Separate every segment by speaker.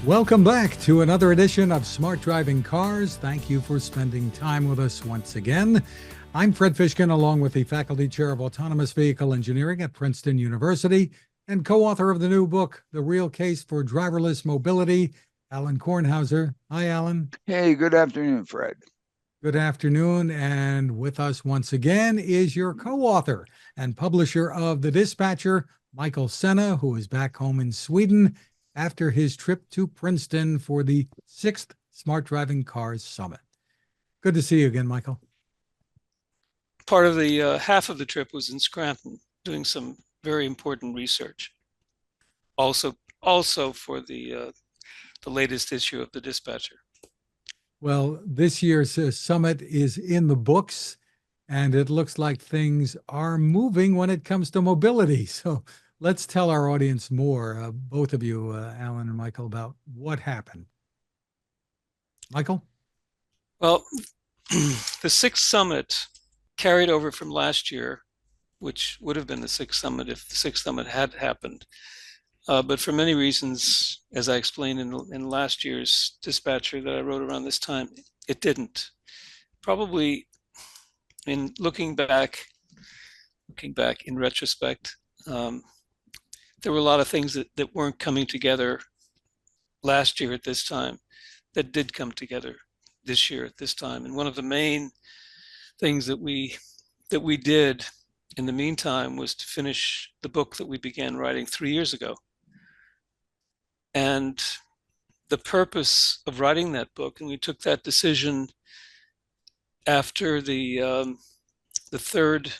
Speaker 1: Welcome back to another edition of Smart Driving Cars. Thank you for spending time with us once again. I'm Fred Fishkin, along with the Faculty Chair of Autonomous Vehicle Engineering at Princeton University and co-author of the new book, The Real Case for Driverless Mobility, Alain Kornhauser. Hi, Alain.
Speaker 2: Hey, good afternoon, Fred.
Speaker 1: Good afternoon. And with us once again is your co-author and publisher of The Dispatcher, Michael Sena, who is back home in Sweden after his trip to Princeton for the 6th Smart Driving Cars Summit. Good to see you again, Michael.
Speaker 3: Part of the half of the trip was in Scranton doing some very important research. Also for the latest issue of the Dispatcher.
Speaker 1: Well, this year's summit is in the books, and it looks like things are moving when it comes to mobility. So let's tell our audience more, both of you, Alain and Michael, about what happened. Michael?
Speaker 3: Well, the 6th Summit carried over from last year, which would have been the 6th Summit if the 6th Summit had happened. But for many reasons, as I explained in last year's Dispatcher that I wrote around this time, it didn't. Probably, in looking back in retrospect, there were a lot of things that weren't coming together last year at this time that did come together this year at this time. And one of the main things that we did in the meantime was to finish the book that we began writing 3 years ago. And the purpose of writing that book, and we took that decision after the 3rd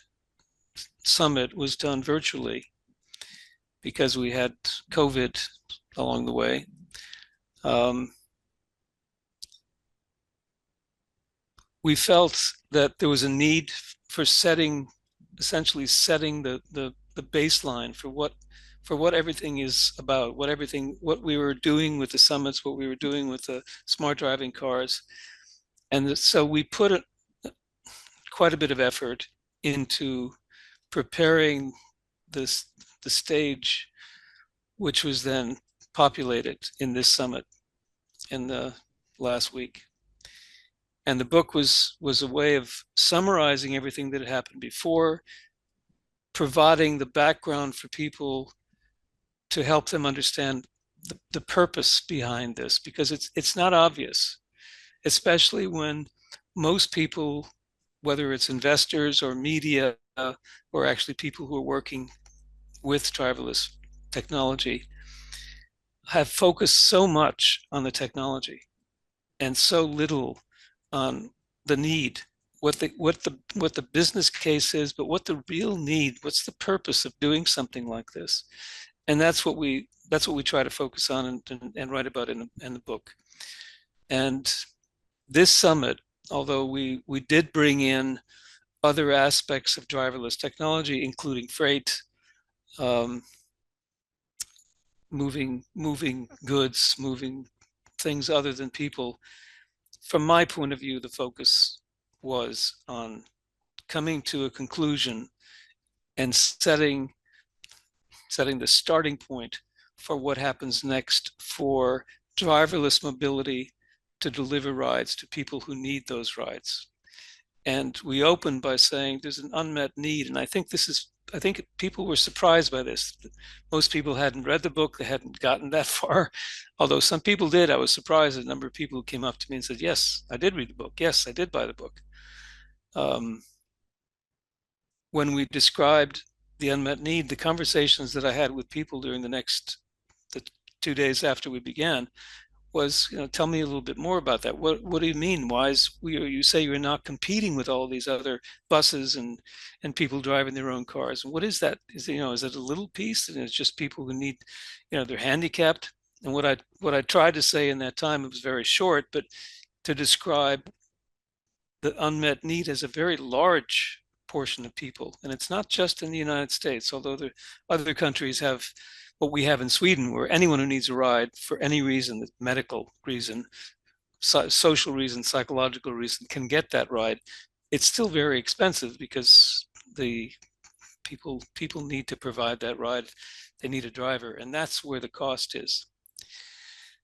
Speaker 3: summit was done virtually because we had COVID along the way. We felt that there was a need for essentially setting the baseline for what everything is about, what we were doing with the summits, what we were doing with the smart driving cars. And so we put quite a bit of effort into preparing the stage, which was then populated in this summit in the last week. And the book was a way of summarizing everything that had happened before, providing the background for people to help them understand the purpose behind this, because it's not obvious, especially when most people, whether it's investors or media or actually people who are working with driverless technology, have focused so much on the technology and so little on the need, what the business case is, but what the real need, what's the purpose of doing something like this. And that's what we try to focus on and write about in the book. And this summit, although we did bring in other aspects of driverless technology, including freight, moving goods, moving things other than people, from my point of view, the focus was on coming to a conclusion and setting the starting point for what happens next for driverless mobility to deliver rides to people who need those rides. And we opened by saying there's an unmet need. And I think people were surprised by this. Most people hadn't read the book, they hadn't gotten that far. Although some people did. I was surprised at the number of people who came up to me and said, yes, I did read the book. Yes, I did buy the book. When we described the unmet need, the conversations that I had with people during the 2 days after we began was, tell me a little bit more about that. What do you mean? You say you're not competing with all these other buses and people driving their own cars? And what is that? Is it a little piece and it's just people who need, they're handicapped? And what I tried to say in that time, it was very short, but to describe the unmet need as a very large portion of people. And it's not just in the United States, although the other countries have what we have in Sweden, where anyone who needs a ride for any reason, medical reason, social reason, psychological reason, can get that ride. It's still very expensive because the people need to provide that ride. They need a driver, and that's where the cost is.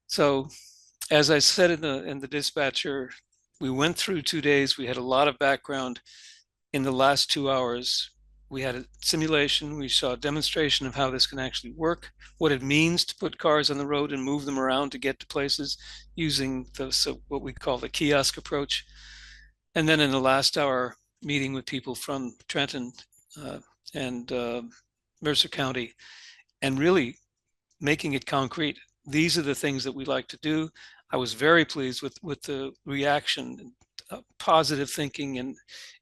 Speaker 3: So as I said in the dispatcher, we went through 2 days. We had a lot of background. In the last 2 hours, we had a simulation. We saw a demonstration of how this can actually work, what it means to put cars on the road and move them around to get to places using what we call the kiosk approach. And then in the last hour, meeting with people from Trenton uh, and Mercer County, and really making it concrete. These are the things that we like to do. I was very pleased with the reaction, positive thinking,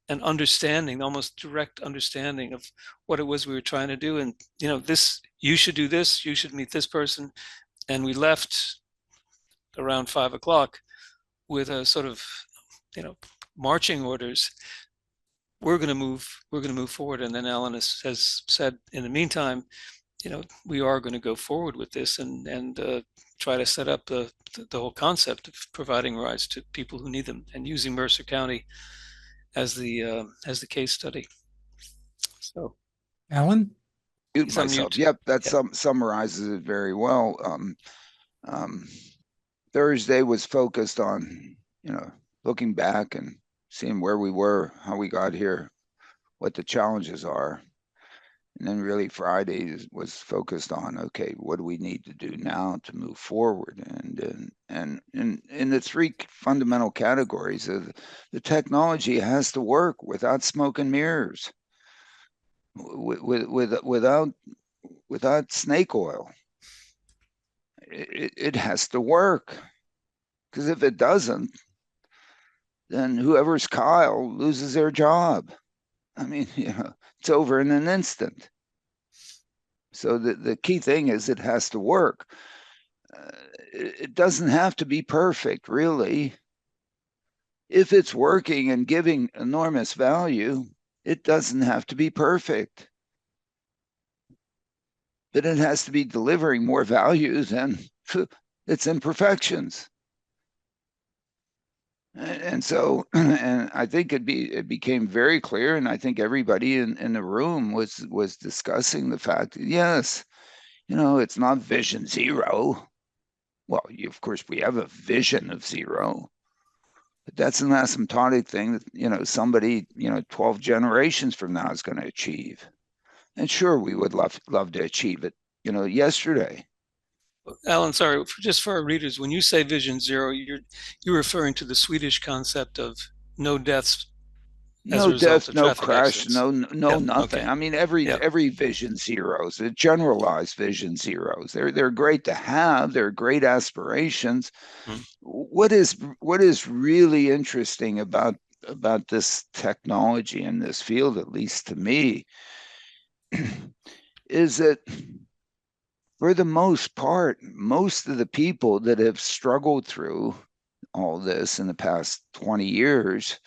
Speaker 3: and understanding, almost direct understanding of what it was we were trying to do. And this, you should do this. You should meet this person. And we left around 5 o'clock with a sort of marching orders. We're going to move forward. And then Alain has said, in the meantime, we are going to go forward with this and try to set up the whole concept of providing rides to people who need them, and using Mercer County as the case study. So,
Speaker 1: Alan?
Speaker 2: Mute myself. Yep, that summarizes it very well. Thursday was focused on, looking back and seeing where we were, how we got here, what the challenges are. And then really Friday was focused on, okay, what do we need to do now to move forward? And in the three fundamental categories of the technology has to work without smoke and mirrors, without snake oil. It has to work, because if it doesn't, then whoever's Kyle loses their job. I mean, it's over in an instant. So the key thing is it has to work. It doesn't have to be perfect, really. If it's working and giving enormous value, it doesn't have to be perfect. But it has to be delivering more value than its imperfections. And so, and I think it became very clear, and I think everybody in the room was discussing the fact that, yes, it's not vision zero. Well, of course, we have a vision of zero, but that's an asymptotic thing that, somebody, 12 generations from now is going to achieve. And sure, we would love to achieve it, yesterday.
Speaker 3: Alan, sorry, just for our readers, when you say vision zero, you're referring to the Swedish concept of no deaths as a result of
Speaker 2: no
Speaker 3: traffic
Speaker 2: crash,
Speaker 3: accidents.
Speaker 2: no nothing.
Speaker 3: Okay.
Speaker 2: I mean, every vision zeros, the generalized vision zeros, they're great to have. They're great aspirations. What is really interesting about this technology in this field, at least to me, is that for the most part, most of the people that have struggled through all this in the past 20 years,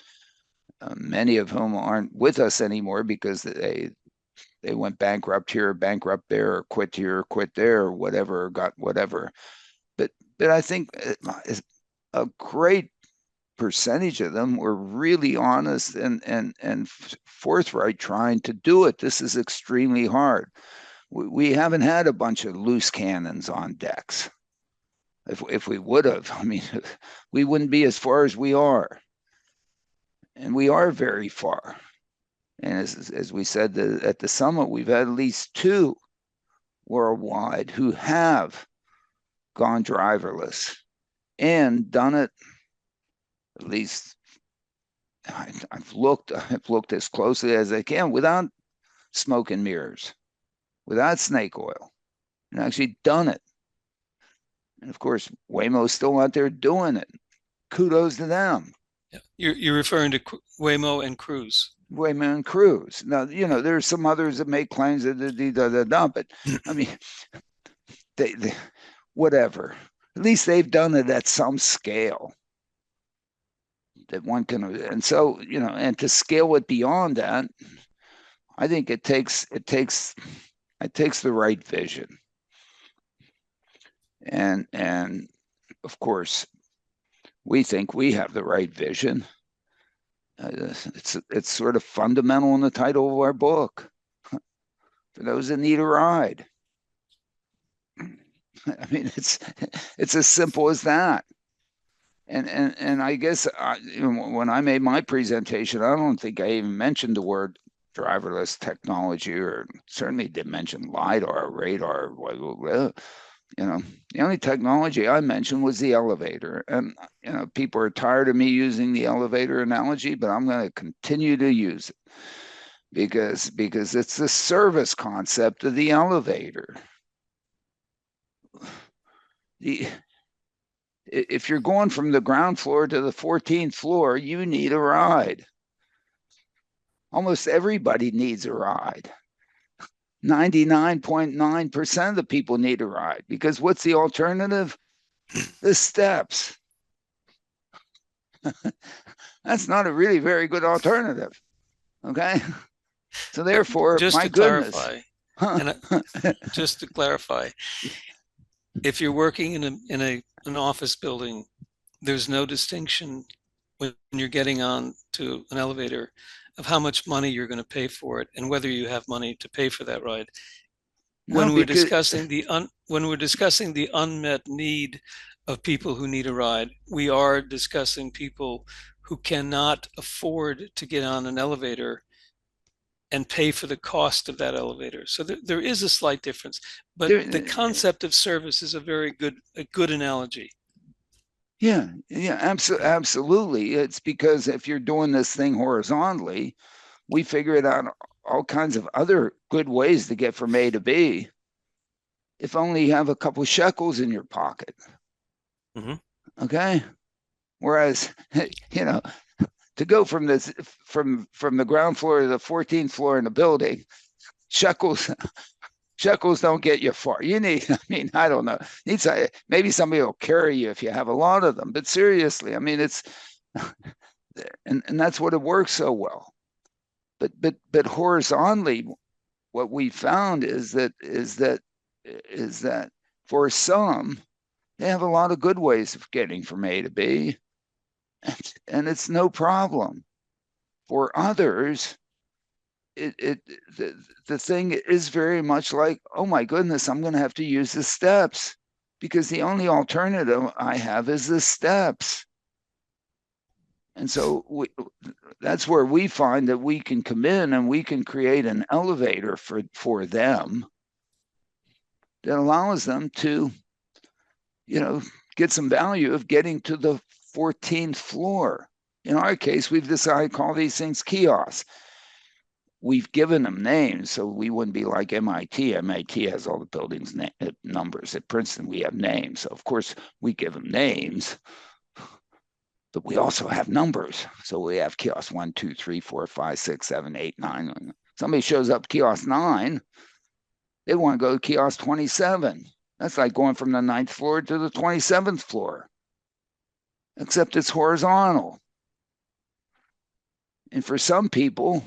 Speaker 2: many of whom aren't with us anymore because they went bankrupt here, bankrupt there, or quit here, or quit there, or whatever, or got whatever. But I think a great percentage of them were really honest and forthright trying to do it. This is extremely hard. We haven't had a bunch of loose cannons on decks. If we would have, I mean, we wouldn't be as far as we are. And we are very far. And as we said at the summit, we've had at least 2 worldwide who have gone driverless and done it. At least I've looked as closely as I can without smoke and mirrors, without snake oil, and actually done it. And of course, Waymo's still out there doing it. Kudos to them.
Speaker 3: Yeah. You're referring to Waymo and Cruise.
Speaker 2: Waymo and Cruise. Now, there's some others that make claims that but I mean, they whatever. At least they've done it at some scale that one can, and so, and to scale it beyond that, I think it takes the right vision. And of course, we think we have the right vision. It's sort of fundamental in the title of our book. For those that need a ride. I mean, it's as simple as that. And I guess when I made my presentation, I don't think I even mentioned the word driverless technology, or certainly didn't mention LiDAR, radar. The only technology I mentioned was the elevator. And people are tired of me using the elevator analogy, but I'm going to continue to use it because it's the service concept of the elevator. If you're going from the ground floor to the 14th floor, you need a ride. Almost everybody needs a ride. 99.9% of the people need a ride, because what's the alternative? The steps. That's not a really very good alternative. Okay. So therefore,
Speaker 3: just
Speaker 2: my
Speaker 3: to
Speaker 2: goodness.
Speaker 3: just to clarify, if you're working in an office building, there's no distinction when you're getting on to an elevator of how much money you're going to pay for it and whether you have money to pay for that ride. When we're discussing the unmet need of people who need a ride, we are discussing people who cannot afford to get on an elevator and pay for the cost of that elevator. So there is a slight difference, but the concept of service is a good analogy.
Speaker 2: Yeah, absolutely. It's because if you're doing this thing horizontally, we figured out all kinds of other good ways to get from A to B. If only you have a couple of shekels in your pocket. Mm-hmm. Okay. Whereas, to go from the ground floor to the 14th floor in the building, shekels don't get you far. You need, I don't know. Maybe somebody will carry you if you have a lot of them. But seriously, it's, and that's what it works so well. But horizontally, what we found is that for some, they have a lot of good ways of getting from A to B, and it's no problem. For others, the thing is very much like, oh my goodness, I'm going to have to use the steps because the only alternative I have is the steps. And so that's where we find that we can come in and we can create an elevator for them that allows them to, get some value of getting to the 14th floor. In our case, we've decided to call these things kiosks. We've given them names, so we wouldn't be like MIT. MIT has all the buildings' numbers. At Princeton, we have names. So, of course, we give them names, but we also have numbers. So we have kiosk 1, 2, 3, 4, 5, 6, 7, 8, 9. Somebody shows up kiosk 9, they want to go to kiosk 27. That's like going from the 9th floor to the 27th floor, except it's horizontal. And for some people,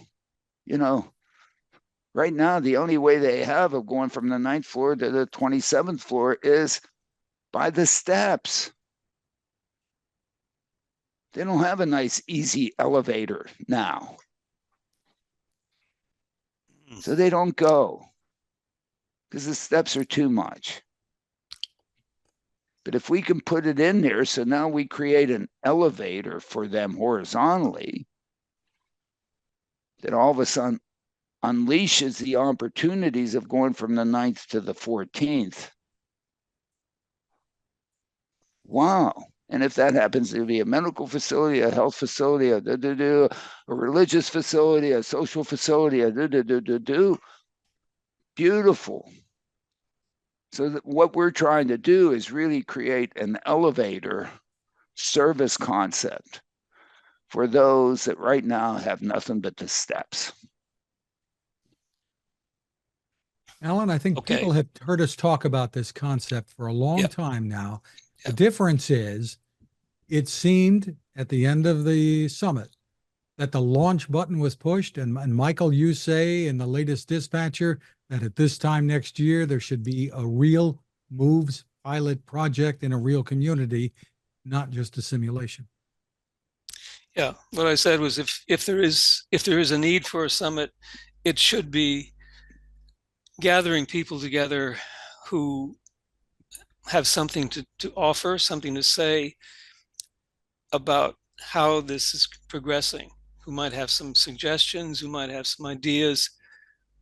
Speaker 2: right now, the only way they have of going from the 9th floor to the 27th floor is by the steps. They don't have a nice, easy elevator now. So they don't go because the steps are too much. But if we can put it in there, so now we create an elevator for them horizontally, that all of a sudden unleashes the opportunities of going from the 9th to the 14th. Wow. And if that happens to be a medical facility, a health facility, a religious facility, a social facility, beautiful. So that what we're trying to do is really create an elevator service concept for those that right now have nothing but the steps.
Speaker 1: Alan, I think people have heard us talk about this concept for a long time now. The difference is, it seemed at the end of the summit that the launch button was pushed, and Michael, you say in the latest dispatcher that at this time next year, there should be a real moves pilot project in a real community, not just a simulation.
Speaker 3: Yeah, what I said was if there is a need for a summit, it should be gathering people together who have something to offer, something to say about how this is progressing, who might have some suggestions, who might have some ideas.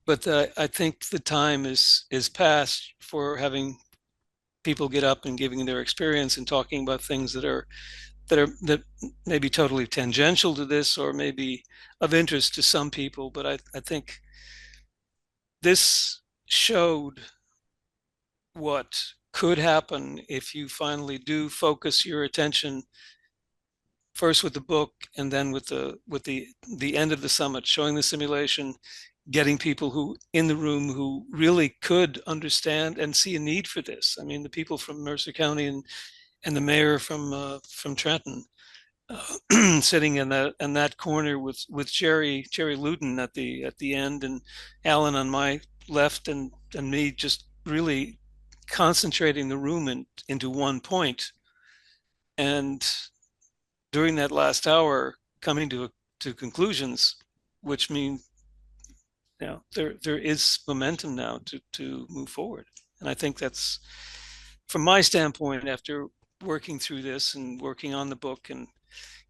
Speaker 3: But I think the time is past for having people get up and giving their experience and talking about things that may be totally tangential to this or maybe of interest to some people. But I think this showed what could happen if you finally do focus your attention first with the book and then with the end of the summit, showing the simulation, getting people who in the room who really could understand and see a need for this. I mean, the people from Mercer County and the mayor from Trenton, sitting in that corner with Jerry Luton at the end, and Alain on my left, and me just really concentrating the room into one point. And during that last hour, coming to conclusions, which mean, you know, there is momentum now to move forward. And I think that's, from my standpoint, after working through this and working on the book and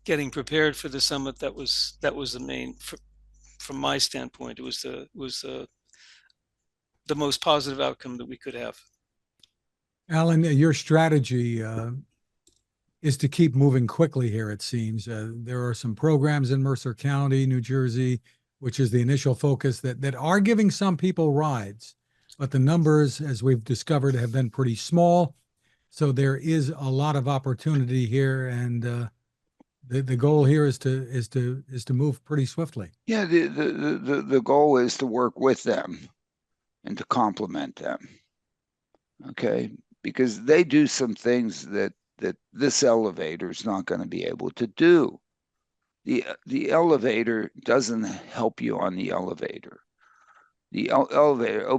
Speaker 3: getting prepared for the summit, that was the main, from my standpoint, it was the most positive outcome that we could have.
Speaker 1: Alain, your strategy is to keep moving quickly here, it seems. There are some programs in Mercer County, New Jersey, which is the initial focus, that are giving some people rides, but the numbers, as we've discovered, have been pretty small. So there is a lot of opportunity here, and the goal here is to move pretty swiftly.
Speaker 2: Yeah, the goal is to work with them and to complement them. Okay, because they do some things that this elevator is not going to be able to do. The elevator doesn't help you on the elevator. The elevator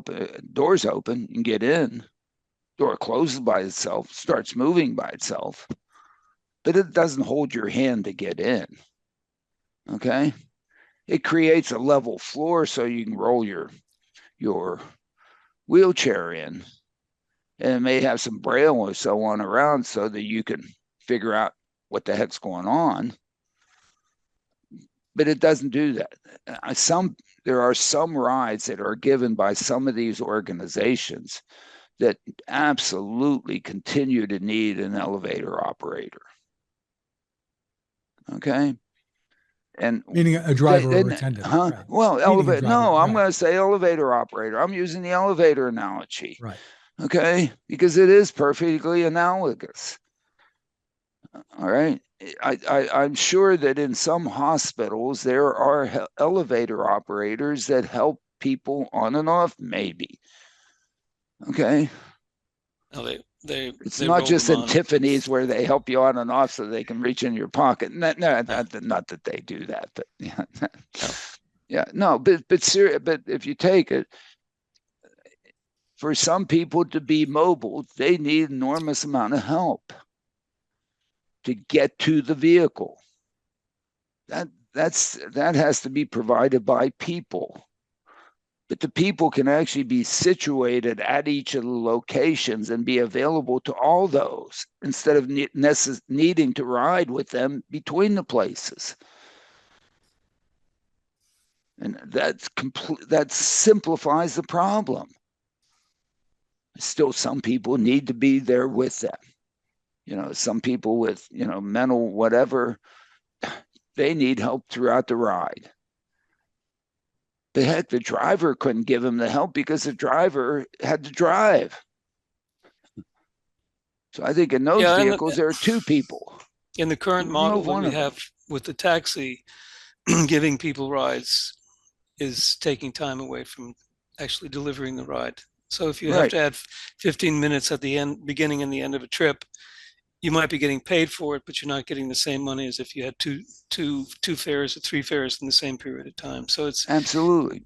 Speaker 2: doors open, you can get in. Door closes by itself, starts moving by itself, but it doesn't hold your hand to get in. Okay, it creates a level floor so you can roll your wheelchair in, and it may have some braille or so on around so that you can figure out what the heck's going on. But it doesn't do that. There are some rides that are given by some of these organizations that absolutely continue to need an elevator operator. Okay. And
Speaker 1: meaning a driver or attendant.
Speaker 2: Huh?
Speaker 1: Right.
Speaker 2: Well, elevator. No, I'm
Speaker 1: right.
Speaker 2: going to say elevator operator. I'm using the elevator analogy.
Speaker 1: Right.
Speaker 2: Okay, because it is perfectly analogous. All right. I'm sure that in some hospitals there are elevator operators that help people on and off, maybe. Okay.
Speaker 3: No,
Speaker 2: it's
Speaker 3: they
Speaker 2: not just in
Speaker 3: on.
Speaker 2: Tiffany's where they help you on and off so they can reach in your pocket. Not that they do that, but yeah.
Speaker 3: No.
Speaker 2: Yeah, no, but if you take it, for some people to be mobile, they need enormous amount of help to get to the vehicle. That has to be provided by people. But the people can actually be situated at each of the locations and be available to all those instead of needing to ride with them between the places. And that simplifies the problem. Still, some people need to be there with them. You know, some people with, mental whatever, they need help throughout the ride. But heck, the driver couldn't give him the help because the driver had to drive. So I think in those vehicles, there are two people.
Speaker 3: In the current model that we have with the taxi, giving people rides is taking time away from actually delivering the ride. So if you have to add 15 minutes at the beginning and the end of a trip, you might be getting paid for it, but you're not getting the same money as if you had two fares or three fares in the same period of time. So it's
Speaker 2: absolutely.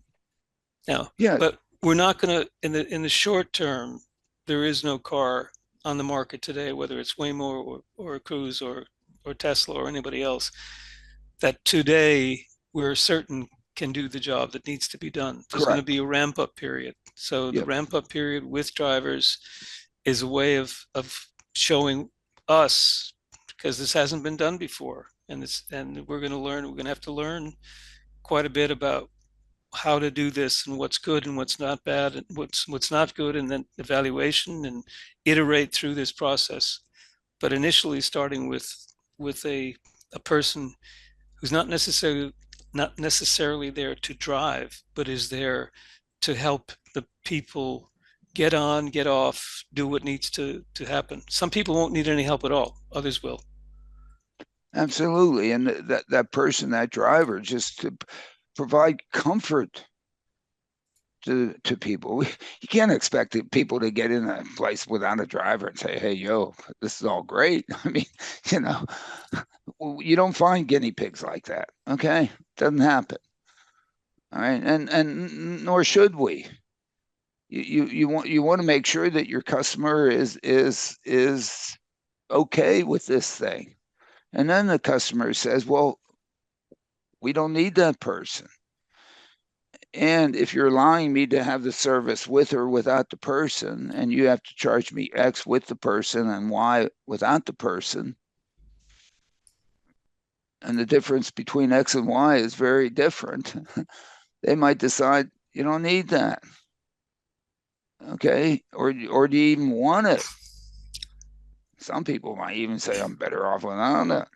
Speaker 3: Now, yeah, but we're not going to, in the short term, there is no car on the market today, whether it's Waymo or Cruise or Tesla or anybody else, that today we're certain can do the job that needs to be done. There's going to be a ramp up period. So the ramp up period with drivers is a way of showing us, because this hasn't been done before, and we're going to learn. We're going to have to learn quite a bit about how to do this and what's good and what's not bad and what's not good, and then evaluation and iterate through this process. But initially, starting with a person who's not necessarily there to drive, but is there to help the people get on, get off, do what needs to happen. Some people won't need any help at all. Others will.
Speaker 2: Absolutely. And that person, that driver, just to provide comfort to people. You can't expect people to get in a place without a driver and say, hey, yo, this is all great. I mean, you know, you don't find guinea pigs like that. Okay. Doesn't happen. All right. And nor should we. You want to make sure that your customer is okay with this thing. And then the customer says, well, we don't need that person. And if you're allowing me to have the service with or without the person, and you have to charge me X with the person and Y without the person, and the difference between X and Y is very different, they might decide you don't need that. Okay. Or do you even want it? Some people might even say, I'm better off without it.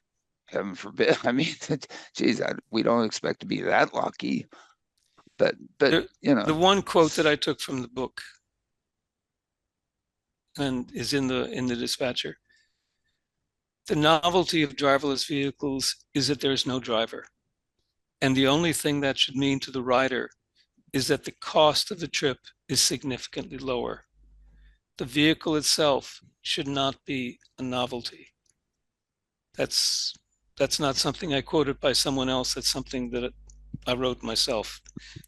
Speaker 2: Heaven forbid. I mean, geez, we don't expect to be that lucky. But
Speaker 3: The one quote that I took from the book and is in the dispatcher: the novelty of driverless vehicles is that there's no driver. And the only thing that should mean to the rider is that the cost of the trip is significantly lower. The vehicle itself should not be a novelty. That's not something I quoted by someone else. That's something that I wrote myself.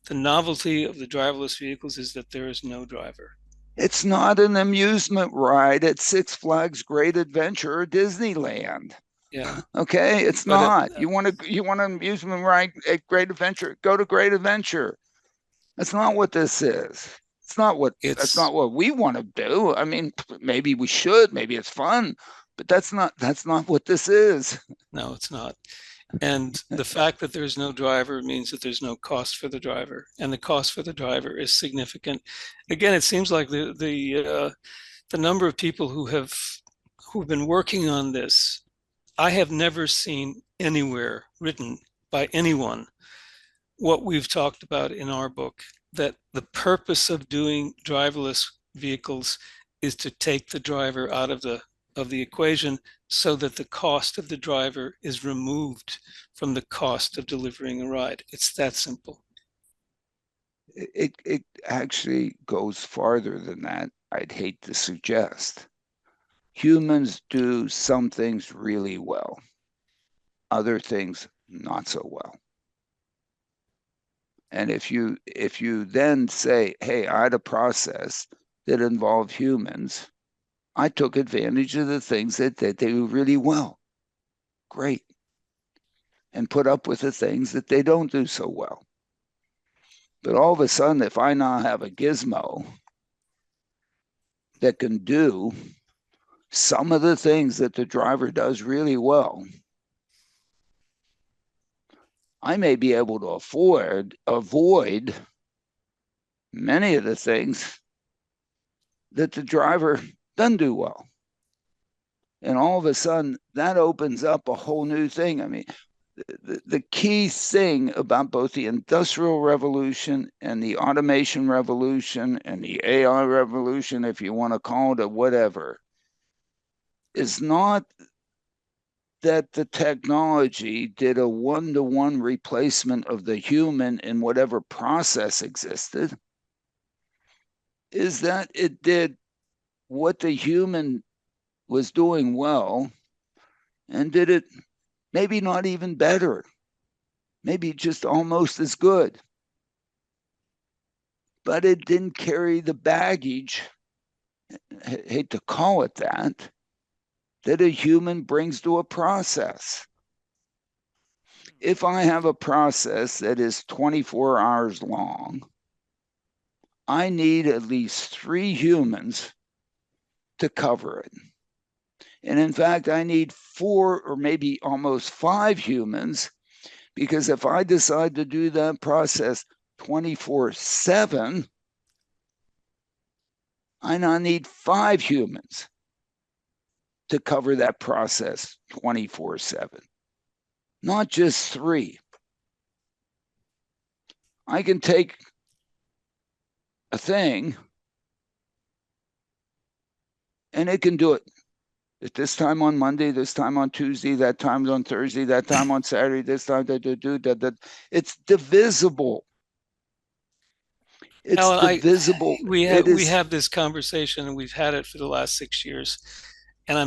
Speaker 3: The novelty of the driverless vehicles is that there is no driver.
Speaker 2: It's not an amusement ride at Six Flags Great Adventure or Disneyland.
Speaker 3: Yeah.
Speaker 2: Okay, it's not. You want an amusement ride at Great Adventure? Go to Great Adventure. That's not what this is. That's not what we want to do. I mean, maybe we should. Maybe it's fun, but that's not what this is.
Speaker 3: No, it's not. And the fact that there's no driver means that there's no cost for the driver, and the cost for the driver is significant. Again, it seems like the number of people who've been working on this, I have never seen anywhere written by anyone what we've talked about in our book, that the purpose of doing driverless vehicles is to take the driver out of the equation, so that the cost of the driver is removed from the cost of delivering a ride. It's that simple.
Speaker 2: It actually goes farther than that. I'd hate to suggest. Humans do some things really well, other things not so well. And if you then say, hey, I had a process that involved humans, I took advantage of the things that they do really well. Great. And put up with the things that they don't do so well. But all of a sudden, if I now have a gizmo that can do some of the things that the driver does really well, I may be able to avoid many of the things that the driver doesn't do well. And all of a sudden, that opens up a whole new thing. I mean, the key thing about both the Industrial Revolution and the Automation Revolution and the AI Revolution, if you want to call it a whatever, is not that the technology did a one-to-one replacement of the human in whatever process existed, is that it did what the human was doing well and did it maybe not even better, maybe just almost as good. But it didn't carry the baggage, I hate to call it that a human brings to a process. If I have a process that is 24 hours long, I need at least 3 humans to cover it. And in fact, I need 4 or maybe almost 5 humans, because if I decide to do that process 24/7, I now need 5 humans to cover that process 24/7, not just 3. I can take a thing and it can do it at this time on Monday, this time on Tuesday, that time on Thursday, that time on Saturday, this time that. It's divisible. It's
Speaker 3: Alan,
Speaker 2: divisible.
Speaker 3: we have this conversation, and we've had it for the last 6 years, and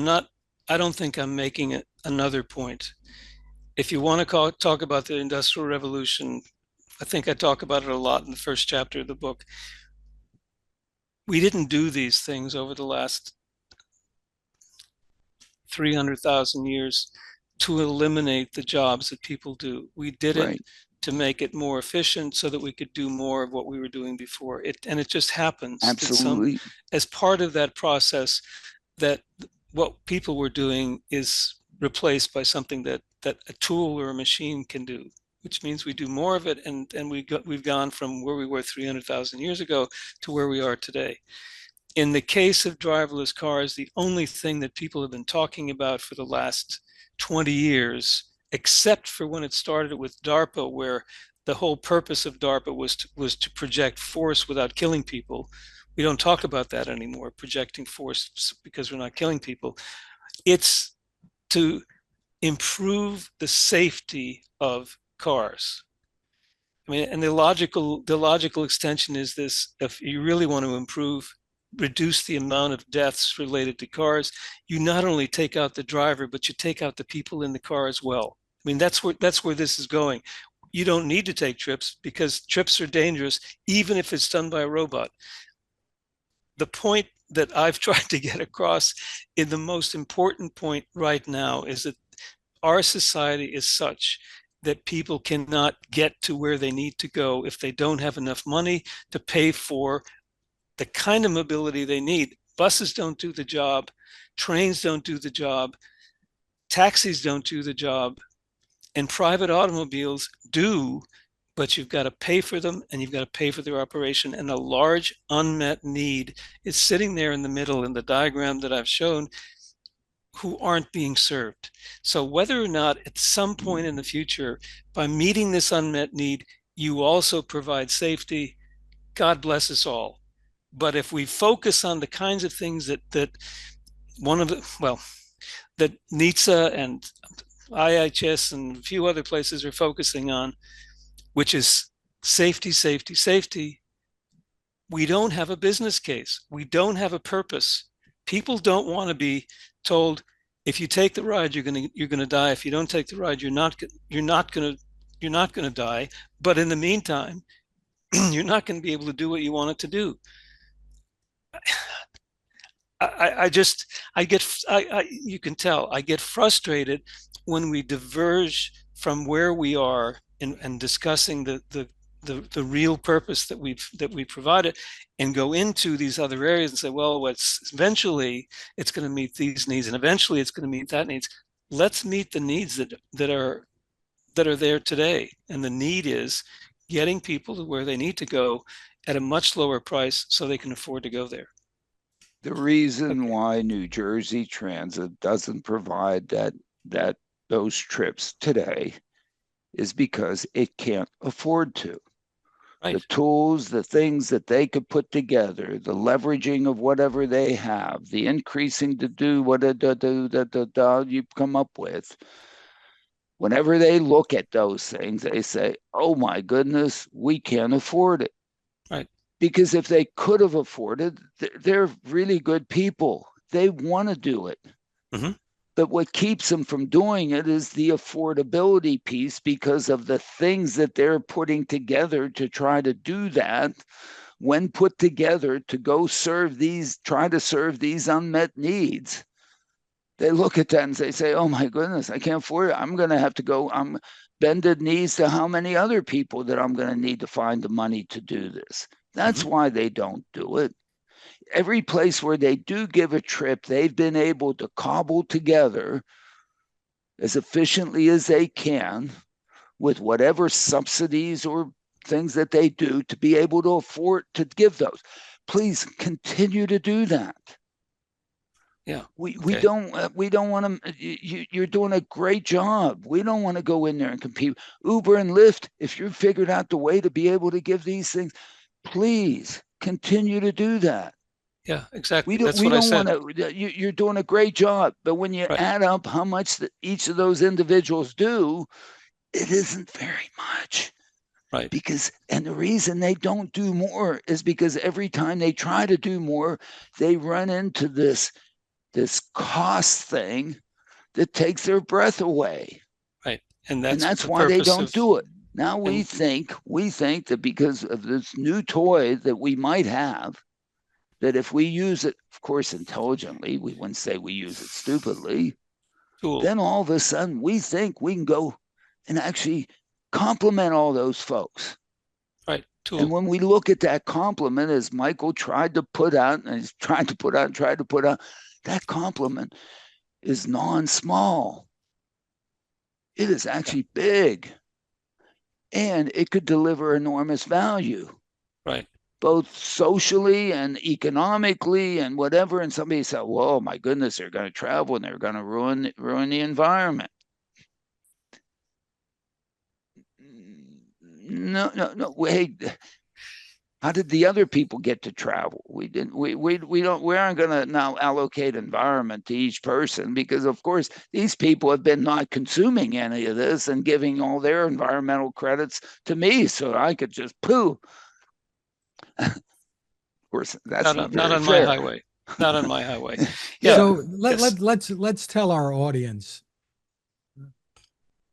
Speaker 3: I don't think I'm making it another point. If you want to talk about the Industrial Revolution, I think I talk about it a lot in the first chapter of the book. We didn't do these things over the last 300,000 years to eliminate the jobs that people do. We did it to make it more efficient so that we could do more of what we were doing before. And it just happens
Speaker 2: absolutely
Speaker 3: that as part of that process, that what people were doing is replaced by something that a tool or a machine can do, which means we do more of it, and we've gone from where we were 300,000 years ago to where we are today. In the case of driverless cars, the only thing that people have been talking about for the last 20 years, except for when it started with DARPA, where the whole purpose of DARPA was to project force without killing people. We don't talk about that anymore, projecting force because we're not killing people. It's to improve the safety of cars. I mean, and the logical extension is this: if you really want to reduce the amount of deaths related to cars, you not only take out the driver, but you take out the people in the car as well. I mean, that's where this is going. You don't need to take trips because trips are dangerous, even if it's done by a robot. The point that I've tried to get across, in the most important point right now, is that our society is such that people cannot get to where they need to go if they don't have enough money to pay for the kind of mobility they need. Buses don't do the job, trains don't do the job, taxis don't do the job, and private automobiles do, but you've got to pay for them and you've got to pay for their operation. And a large unmet need is sitting there in the middle in the diagram that I've shown, who aren't being served. So whether or not at some point in the future, by meeting this unmet need, you also provide safety, God bless us all. But if we focus on the kinds of things that NHTSA and IHS and a few other places are focusing on, which is safety, safety, safety, we don't have a business case. We don't have a purpose. People don't want to be told, if you take the ride, you're going to die. If you don't take the ride, you're not going to die. But in the meantime, you're not going to be able to do what you wanted to do. You can tell I get frustrated when we diverge from where we are and discussing the real purpose that we provided, and go into these other areas and say, well, eventually it's going to meet these needs, and eventually it's going to meet that needs. Let's meet the needs that are there today, and the need is getting people to where they need to go at a much lower price so they can afford to go there.
Speaker 2: The reason why New Jersey Transit doesn't provide those trips today is because it can't afford to. Right. The tools, the things that they could put together, the leveraging of whatever they have, the increasing to do what you come up with. Whenever they look at those things, they say, oh my goodness, we can't afford it.
Speaker 3: Right.
Speaker 2: Because if they could have afforded, they're really good people. They want to do it.
Speaker 3: Mm-hmm.
Speaker 2: But what keeps them from doing it is the affordability piece, because of the things that they're putting together to try to do that. When put together to go try to serve these unmet needs, they look at that and they say, oh my goodness, I can't afford it. I'm going to have to go, I'm bended knees to how many other people that I'm going to need to find the money to do this. That's why they don't do it. every place where they do give a trip, they've been able to cobble together as efficiently as they can with whatever subsidies or things that they do to be able to afford to give those. Please continue to do that.
Speaker 3: Yeah.
Speaker 2: We
Speaker 3: Okay.
Speaker 2: we don't want to. You're doing a great job. We don't want to go in there and compete. Uber and Lyft, if you figured out the way to be able to give these things, please continue to do that.
Speaker 3: Yeah, exactly. That's
Speaker 2: We
Speaker 3: what I
Speaker 2: don't
Speaker 3: said.
Speaker 2: want to. You're doing a great job, but when you
Speaker 3: Right.
Speaker 2: add up how much each of those individuals do, it isn't very much.
Speaker 3: Right.
Speaker 2: Because, and the reason they don't do more is because every time they try to do more, they run into this cost thing that takes their breath away.
Speaker 3: Right. And
Speaker 2: And
Speaker 3: that's
Speaker 2: that's
Speaker 3: the
Speaker 2: why they
Speaker 3: purpose
Speaker 2: don't
Speaker 3: of,
Speaker 2: do it. Now
Speaker 3: and
Speaker 2: we think that because of this new toy that we might have, that if we use it, of course, intelligently, we wouldn't say we use it stupidly,
Speaker 3: tool.
Speaker 2: then all of a sudden we think we can go and actually compliment all those folks.
Speaker 3: Right.
Speaker 2: And
Speaker 3: Tool.
Speaker 2: when we look at that compliment, as Michael tried to put out, and he's trying to put out and tried to put out, that compliment is non-small. It is
Speaker 3: Yeah.
Speaker 2: actually big, and it could deliver enormous value,
Speaker 3: Right.
Speaker 2: both socially and economically and whatever. And somebody said, "Whoa, my goodness, they're going to travel and they're going to ruin the environment." No, no, no. Wait, how did the other people get to travel? We didn't. We don't. We aren't going to now allocate environment to each person because, of course, these people have been not consuming any of this and giving all their environmental credits to me, so I could just poo. Of course, that's not
Speaker 3: Not
Speaker 2: very
Speaker 3: on my
Speaker 2: fair.
Speaker 3: highway. Not on my highway. Yeah.
Speaker 2: Yeah.
Speaker 1: So
Speaker 3: Yes.
Speaker 1: let's tell our audience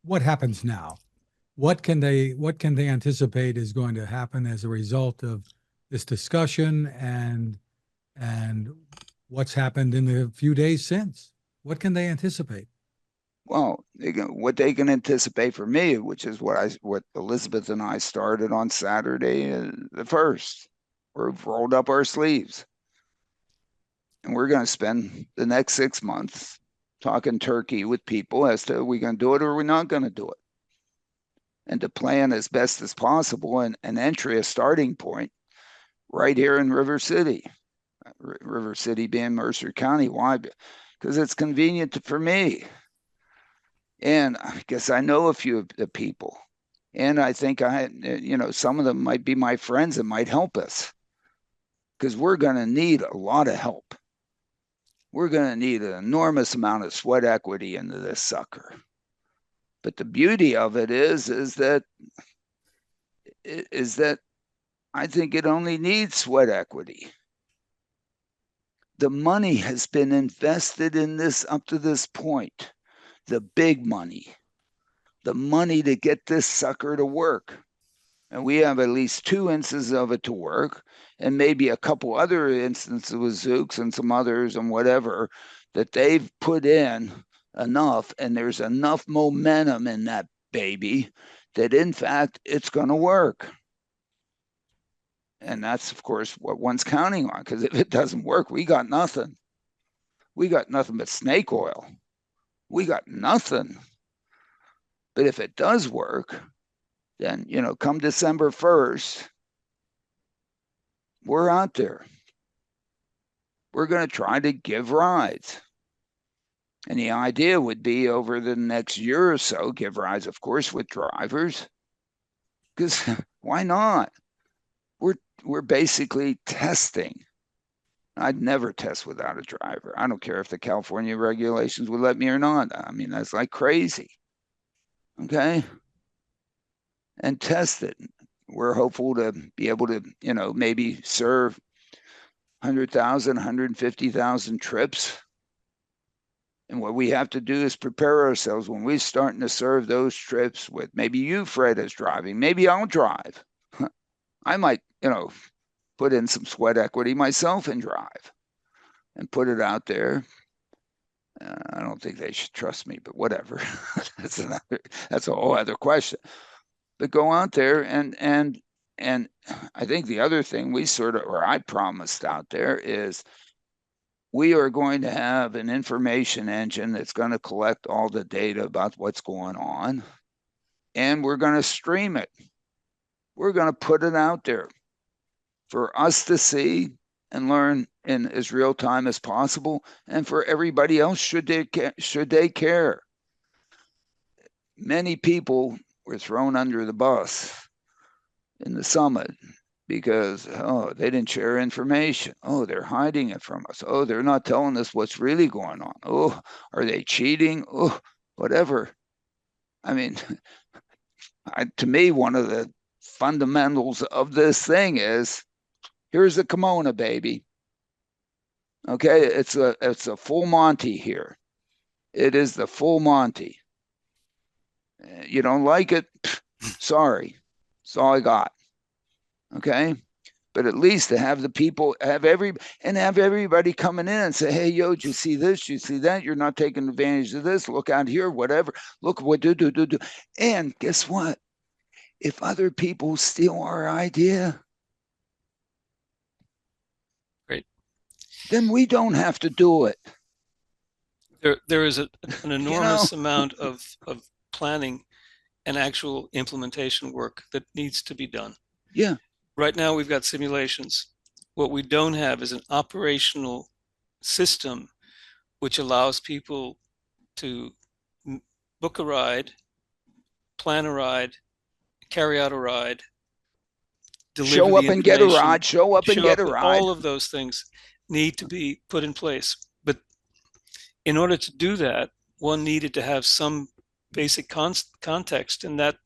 Speaker 1: what happens now. What can they anticipate is going to happen as a result of this discussion and what's happened in the few days since? What can they anticipate?
Speaker 2: Well, what they can anticipate for me, which is what Elizabeth and I started on Saturday, the first. We've rolled up our sleeves, and we're going to spend the next 6 months talking turkey with people as to are we going to do it or are we not going to do it, and to plan as best as possible an entry, a starting point, right here in River City. River City being Mercer County. Why? Because it's convenient for me. And I guess I know a few of the people. And I think some of them might be my friends that might help us because we're going to need a lot of help. We're going to need an enormous amount of sweat equity into this sucker. But the beauty of it is that I think it only needs sweat equity. The money has been invested in this up to this point, the big money, the money to get this sucker to work. And we have at least 2 instances of it to work, and maybe a couple other instances with Zooks and some others and whatever that they've put in enough, and there's enough momentum in that baby that in fact it's going to work. And that's, of course, what one's counting on, because if it doesn't work, we got nothing. We got nothing but snake oil. We got nothing. But if it does work, then, come December 1st, we're out there. We're going to try to give rides. And the idea would be over the next year or so, give rides, of course, with drivers. Because why not? We're basically testing. I'd never test without a driver. I don't care if the California regulations would let me or not. I mean, that's like crazy. Okay? And test it. We're hopeful to be able to, maybe serve 100,000, 150,000 trips. And what we have to do is prepare ourselves when we're starting to serve those trips with maybe you, Fred, is driving. Maybe I'll drive. I might, put in some sweat equity myself and drive and put it out there. I don't think they should trust me, but whatever. That's a whole other question. But go out there and And I think the other thing I promised out there is we are going to have an information engine that's going to collect all the data about what's going on, and we're going to stream it. We're going to put it out there for us to see and learn in as real time as possible, and for everybody else should they care. Many people were thrown under the bus in the summit because they didn't share information. They're hiding it from us. They're not telling us what's really going on. Are they cheating? Whatever. I mean, to me, one of the fundamentals of this thing is, here's the kimono, baby. Okay, it's a full Monty here. It is the full Monty. You don't like it? Sorry. That's all I got. Okay, but at least to have the people have everybody coming in and say, hey, yo, did you see this? You see that? You're not taking advantage of this. Look out here, whatever. Look what do. And guess what? If other people steal our idea,
Speaker 3: great,
Speaker 2: then we don't have to do it.
Speaker 3: There is an enormous amount of planning and actual implementation work that needs to be done.
Speaker 2: Yeah.
Speaker 3: Right now we've got simulations. What we don't have is an operational system which allows people to book a ride, plan a ride, carry out a ride,
Speaker 2: show up and get a ride, show up and get a ride.
Speaker 3: All of those things need to be put in place. But in order to do that, one needed to have some basic context, and that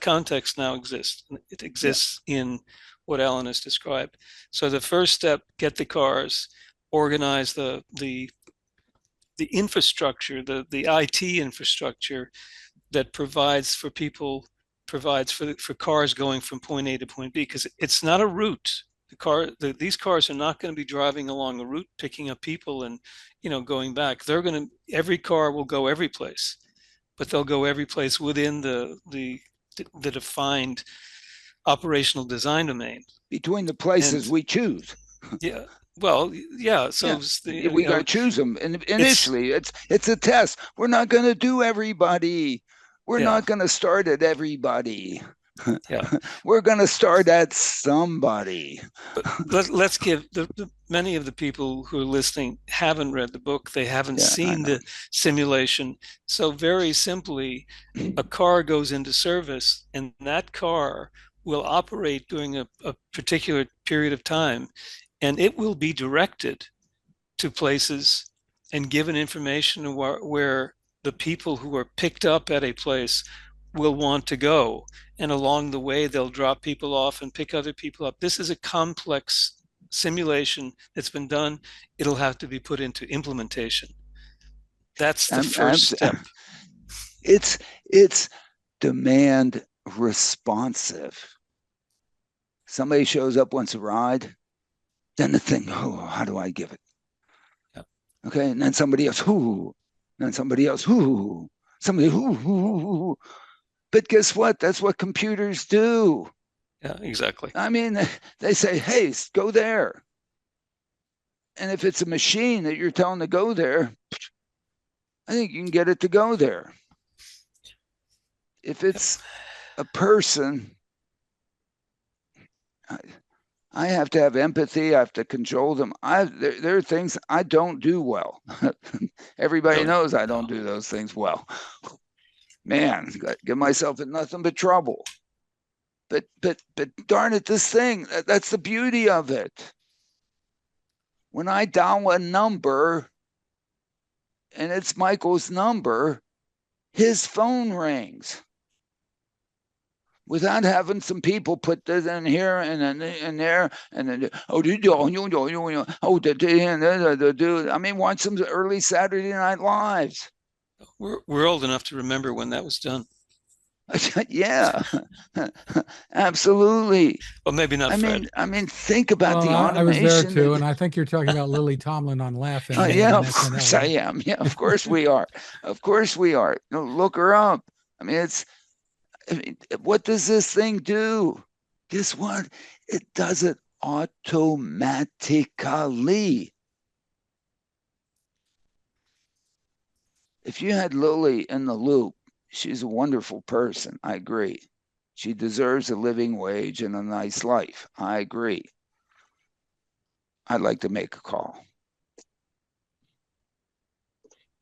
Speaker 3: context now exists. It exists in what Alain has described. So the first step, get the cars, organize the infrastructure, the IT infrastructure that provides for cars going from point A to point B, because it's not a route. These cars are not going to be driving along a route, picking up people and going back. Every car will go every place, but they'll go every place within the defined operational design domain
Speaker 2: between the places we choose.
Speaker 3: Yeah. Well, yeah. So
Speaker 2: we got to choose them. And initially, it's a test. We're not going to do everybody. We're not going to start at everybody.
Speaker 3: Yeah.
Speaker 2: We're going to start at somebody.
Speaker 3: But let's give many of the people who are listening haven't read the book. They haven't seen the simulation. So very simply, a car goes into service, and that car will operate during a particular period of time, and it will be directed to places and given information where the people who are picked up at a place will want to go. And along the way, they'll drop people off and pick other people up. This is a complex simulation that's been done. It'll have to be put into implementation. That's the first step.
Speaker 2: It's demand responsive. Somebody shows up, wants a ride, then the thing, how do I give it?
Speaker 3: Yep.
Speaker 2: Okay, and then somebody else, and then somebody else, somebody, But guess what? That's what computers do.
Speaker 3: Yeah, exactly.
Speaker 2: I mean, they say, hey, go there. And if it's a machine that you're telling to go there, I think you can get it to go there. If it's a person, I have to have empathy. I have to control them. There are things I don't do well. Everybody knows I don't do those things well. Man, get myself in nothing but trouble. But darn it, this thing, that's the beauty of it. When I dial a number and it's Michael's number, his phone rings. Without having some people put this in here and then in there and then I mean, watch some early Saturday Night Lives.
Speaker 3: We're old enough to remember when that was done.
Speaker 2: Yeah, absolutely.
Speaker 3: Well, maybe not.
Speaker 2: I mean, think about the automation.
Speaker 1: I was there too, and I think you're talking about Lily Tomlin on Laughing.
Speaker 2: Yeah, of course I am. Yeah, of course we are. Of course we are. No, look her up. I mean, what does this thing do? Guess what? It does it automatically. If you had Lily in the loop, she's a wonderful person. I agree. She deserves a living wage and a nice life. I agree. I'd like to make a call.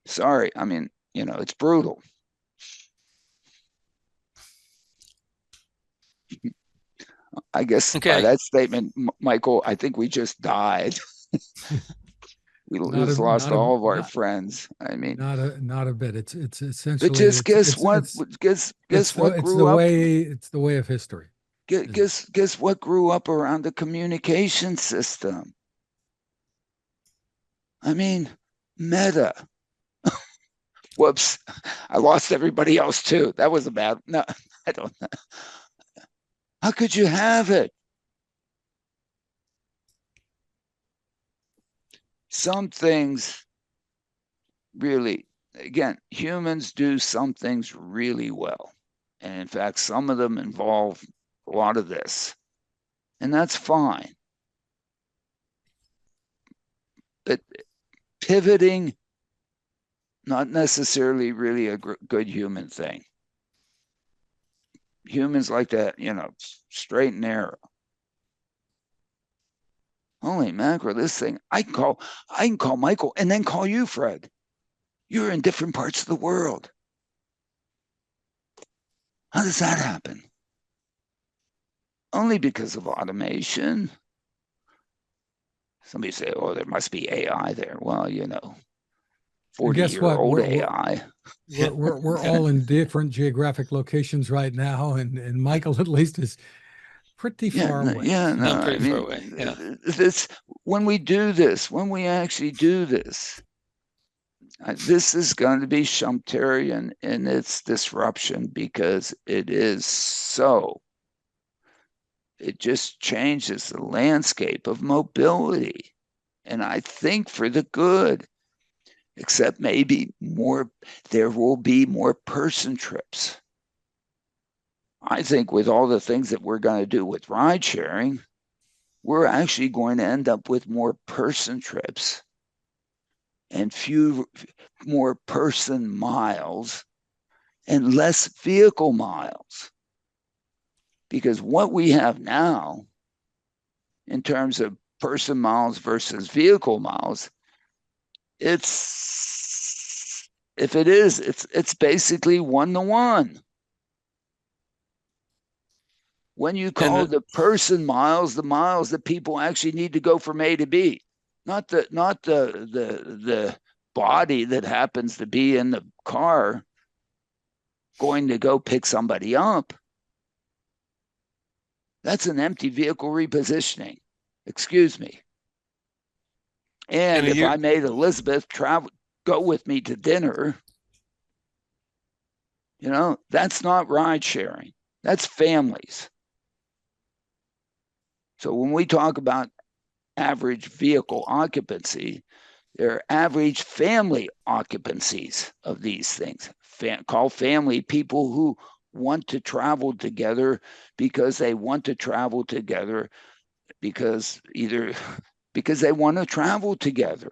Speaker 2: Sorry, I mean, it's brutal. I guess by that statement, Michael, I think we just died. We just lost all of our friends. I mean,
Speaker 1: not a bit. It's essentially.
Speaker 2: But just guess what? Guess what grew up?
Speaker 1: It's the way of history.
Speaker 2: Guess what grew up around the communication system? I mean, Meta. Whoops, I lost everybody else too. That was a bad. No, I don't know. How could you have it? Some things really, again, humans do some things really well. And in fact, some of them involve a lot of this. And that's fine. But pivoting, not necessarily really a good human thing. Humans like that, straight and narrow. Holy mackerel, this thing, I can call Michael and then call you, Fred. You're in different parts of the world. How does that happen? Only because of automation. Somebody say, oh, there must be AI there. Well, 40-year-old AI.
Speaker 1: We're all in different geographic locations right now, and Michael at least is pretty far away.
Speaker 2: Yeah, no,
Speaker 3: pretty far away. Yeah.
Speaker 2: When we actually do this, this is going to be Schumpeterian in its disruption because it is so. It just changes the landscape of mobility, and I think for the good. Except maybe there will be more person trips. I think with all the things that we're going to do with ride sharing, we're actually going to end up with more person trips and more person miles and less vehicle miles. Because what we have now in terms of person miles versus vehicle miles, it's basically 1-to-1. When you call the person miles, the miles that people actually need to go from A to B, not the body that happens to be in the car going to go pick somebody up. That's an empty vehicle repositioning. Excuse me. And if I made Elizabeth go with me to dinner, that's not ride sharing. That's families. So when we talk about average vehicle occupancy, there are average family occupancies of these things. Call family people who want to travel together because they want to travel together because they want to travel together.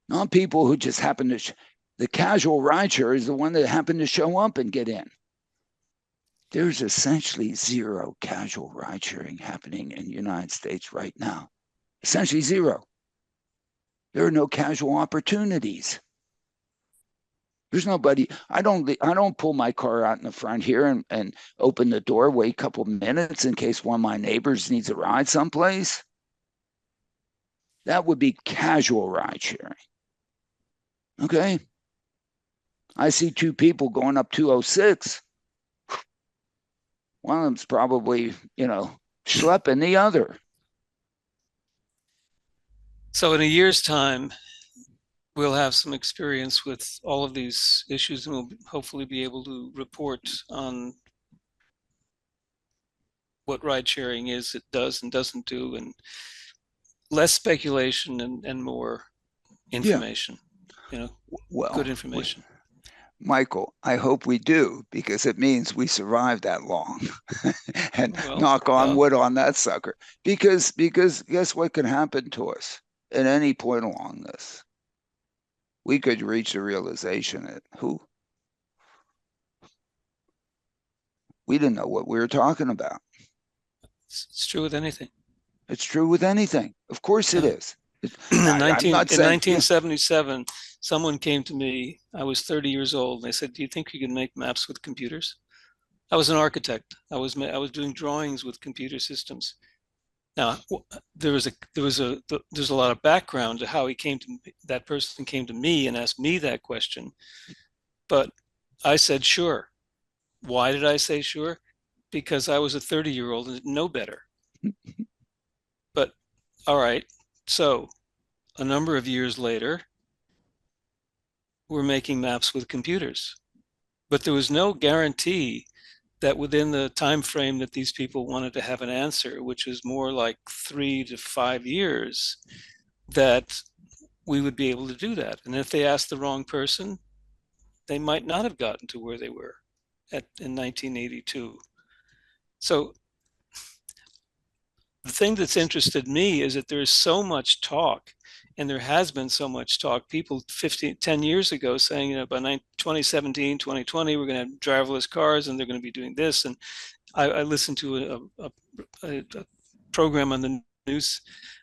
Speaker 2: Not people who just happen to, the casual rideshare is the one that happened to show up and get in. There's essentially zero casual ride sharing happening in the United States right now. Essentially zero. There are no casual opportunities. There's nobody. I don't pull my car out in the front here and open the door, wait a couple minutes in case one of my neighbors needs a ride someplace. That would be casual ride sharing. Okay. I see two people going up 206. One of them's probably, schlepping the other.
Speaker 3: So in a year's time, we'll have some experience with all of these issues, and we'll hopefully be able to report on what ride sharing is, it does and doesn't do, and less speculation and more information, good information.
Speaker 2: Michael, I hope we do, because it means we survived that long. And
Speaker 3: Well,
Speaker 2: knock on wood on that sucker. Because guess what can happen to us at any point along this? We could reach the realization that we didn't know what we were talking about.
Speaker 3: it's true with anything.
Speaker 2: It's true with anything. Of course it is.
Speaker 3: In
Speaker 2: I'm not
Speaker 3: in
Speaker 2: saying, yeah,
Speaker 3: 1977, someone came to me. I was 30 years old, and they said, "Do you think you can make maps with computers?" I was an architect. I was doing drawings with computer systems. Now, there's a lot of background to how that person came to me and asked me that question. But I said, sure. Why did I say sure? Because I was a 30-year-old and didn't know better. But all right, so a number of years later, we're making maps with computers. But there was no guarantee that within the time frame that these people wanted to have an answer, which was more like 3 to 5 years, that we would be able to do that. And if they asked the wrong person, they might not have gotten to where they were in 1982. So the thing that's interested me is that there is so much talk, and there has been so much talk. People 10 years ago saying, by 2017, 2020, we're going to have driverless cars and they're going to be doing this. And I listened to a program on the news,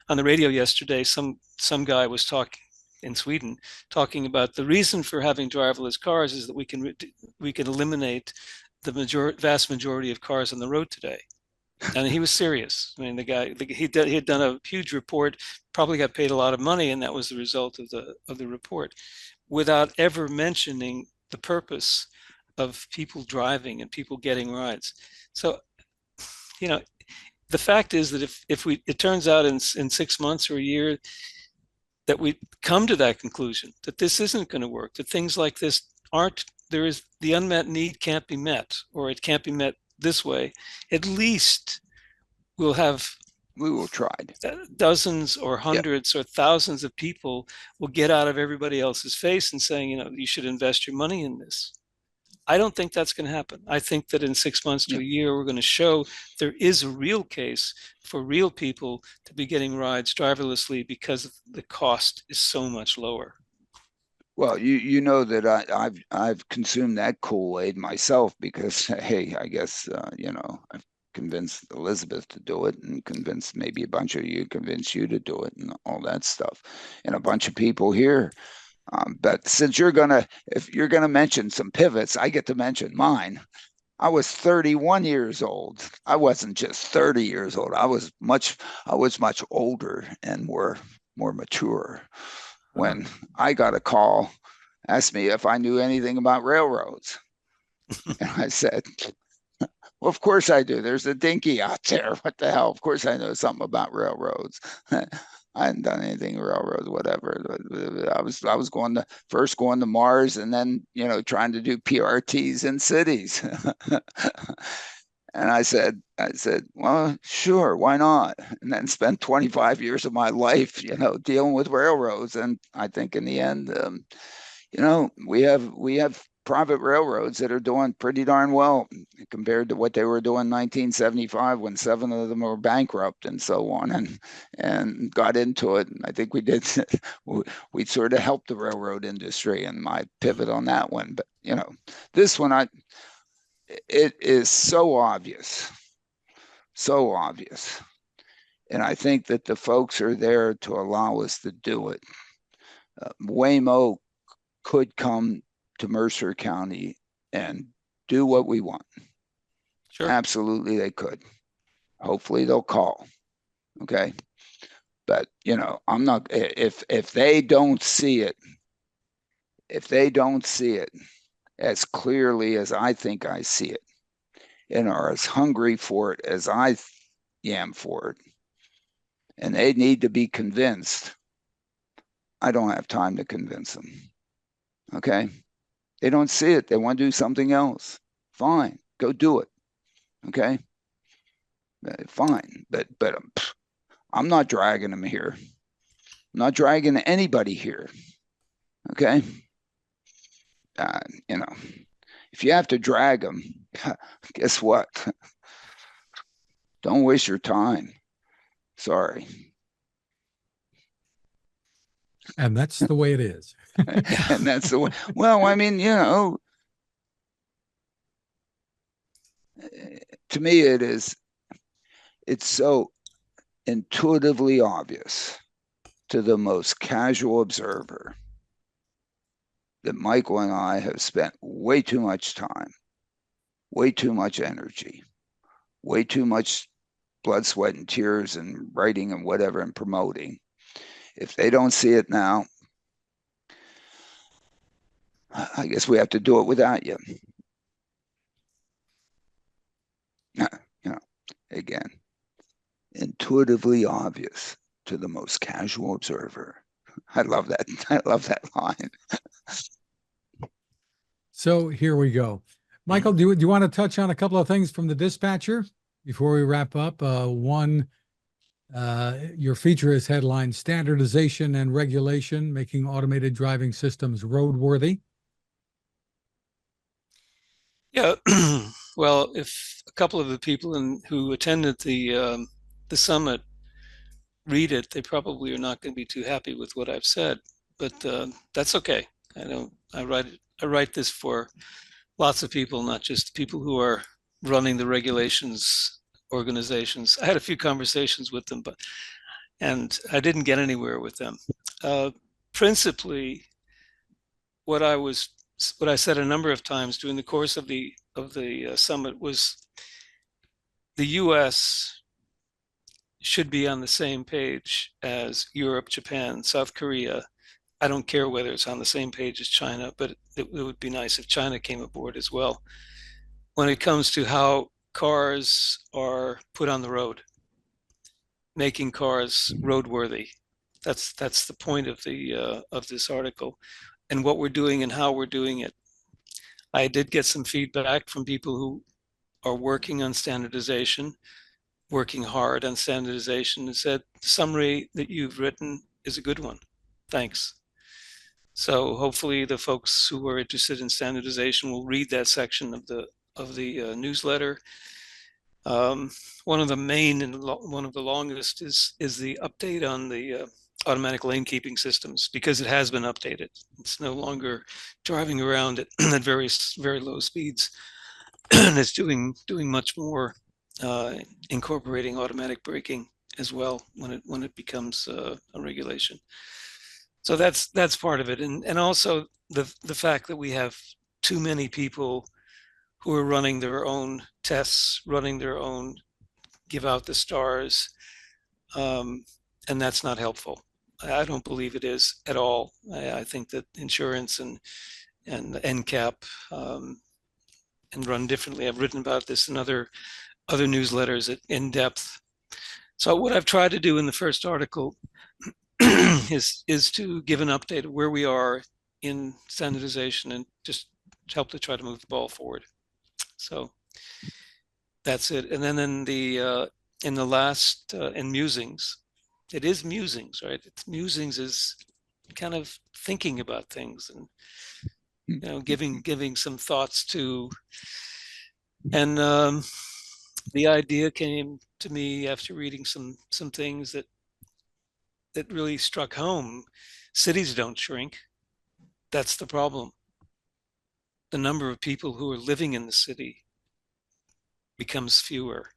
Speaker 3: on the radio yesterday. Some guy was talking in Sweden, talking about the reason for having driverless cars is that we can eliminate the vast majority of cars on the road today. And he was serious. I mean, the guy, he had done a huge report, probably got paid a lot of money, and that was the result of the report, without ever mentioning the purpose of people driving and people getting rides. So, the fact is that if it turns out in 6 months or a year that we come to that conclusion, that this isn't going to work, that things like this the unmet need can't be met, or it can't be met this way, at least we
Speaker 2: will try.
Speaker 3: Dozens or hundreds or thousands of people will get out of everybody else's face and saying, you should invest your money in this. I don't think that's going to happen. I think that in 6 months to a year, we're going to show there is a real case for real people to be getting rides driverlessly because the cost is so much lower.
Speaker 2: Well, you know that I've consumed that Kool-Aid myself, because hey, I guess I've convinced Elizabeth to do it, and convinced maybe a bunch of you, convinced you to do it, and all that stuff, and a bunch of people here. But since if you're gonna mention some pivots, I get to mention mine. I was 31 years old. I wasn't just 30 years old. I was much older and more mature when I got a call, asked me if I knew anything about railroads. And I said, well, of course I do. There's a dinky out there. What the hell? Of course I know something about railroads. I hadn't done anything railroads, whatever. I was first going to Mars, and then trying to do PRTs in cities. And I said, well, sure, why not? And then spent 25 years of my life, dealing with railroads. And I think in the end, we have private railroads that are doing pretty darn well compared to what they were doing in 1975, when 7 of them were bankrupt and so on, and got into it. And I think we sort of helped the railroad industry, and my pivot on that one. But this one, it is so obvious. And I think that the folks are there to allow us to do it. Waymo could come to Mercer County and do what we want.
Speaker 3: Sure.
Speaker 2: Absolutely, they could. Hopefully they'll call. Okay. But I'm not, if they don't see it, as clearly as I think I see it, and are as hungry for it as I am for it, and they need to be convinced, I don't have time to convince them. Okay? They don't see it. They want to do something else. Fine. Go do it. Okay? Fine. But I'm not dragging them here. I'm not dragging anybody here. Okay? You know, if you have to drag them, guess what? Don't waste your time. Sorry.
Speaker 1: And that's the way it is.
Speaker 2: And that's the way. Well, I mean, to me, it's so intuitively obvious to the most casual observer that Michael and I have spent way too much time, way too much energy, way too much blood, sweat, and tears and writing and whatever and promoting. If they don't see it now, I guess we have to do it without you. Again, intuitively obvious to the most casual observer. I love that. I love that line.
Speaker 1: So here we go. Michael, do you want to touch on a couple of things from the dispatcher before we wrap up? One, your feature is headlined Standardization and Regulation, Making Automated Driving Systems Roadworthy.
Speaker 3: Yeah, well, if a couple of the people who attended the summit read it, they probably are not going to be too happy with what I've said, but that's okay. I write this for lots of people, not just people who are running the regulations organizations. I had a few conversations with them, and I didn't get anywhere with them. Principally, what I said a number of times during the course of the summit was the U.S. should be on the same page as Europe, Japan, South Korea. I don't care whether it's on the same page as China, but it would be nice if China came aboard as well. When it comes to how cars are put on the road, making cars roadworthy, that's the point of this article, and what we're doing and how we're doing it. I did get some feedback from people who are working on standardization, working hard on standardization, and said the summary that you've written is a good one. Thanks. So hopefully the folks who are interested in standardization will read that section of the newsletter. One of the main and one of the longest is the update on the automatic lane keeping systems, because it has been updated. It's no longer driving around at very low speeds, and it's doing much more, incorporating automatic braking as well when it becomes a regulation. So that's part of it, and also the fact that we have too many people who are running their own tests, running their own give out the stars, and that's not helpful. I don't believe it is at all. I think that insurance and NCAP and run differently. I've written about this in other newsletters in depth. So what I've tried to do in the first article is to give an update of where we are in standardization and just help to try to move the ball forward. So that's it. And then in the last in Musings, it is Musings, right? It's Musings is kind of thinking about things and giving some thoughts to. And the idea came to me after reading some things that really struck home. Cities don't shrink. That's the problem. The number of people who are living in the city becomes fewer.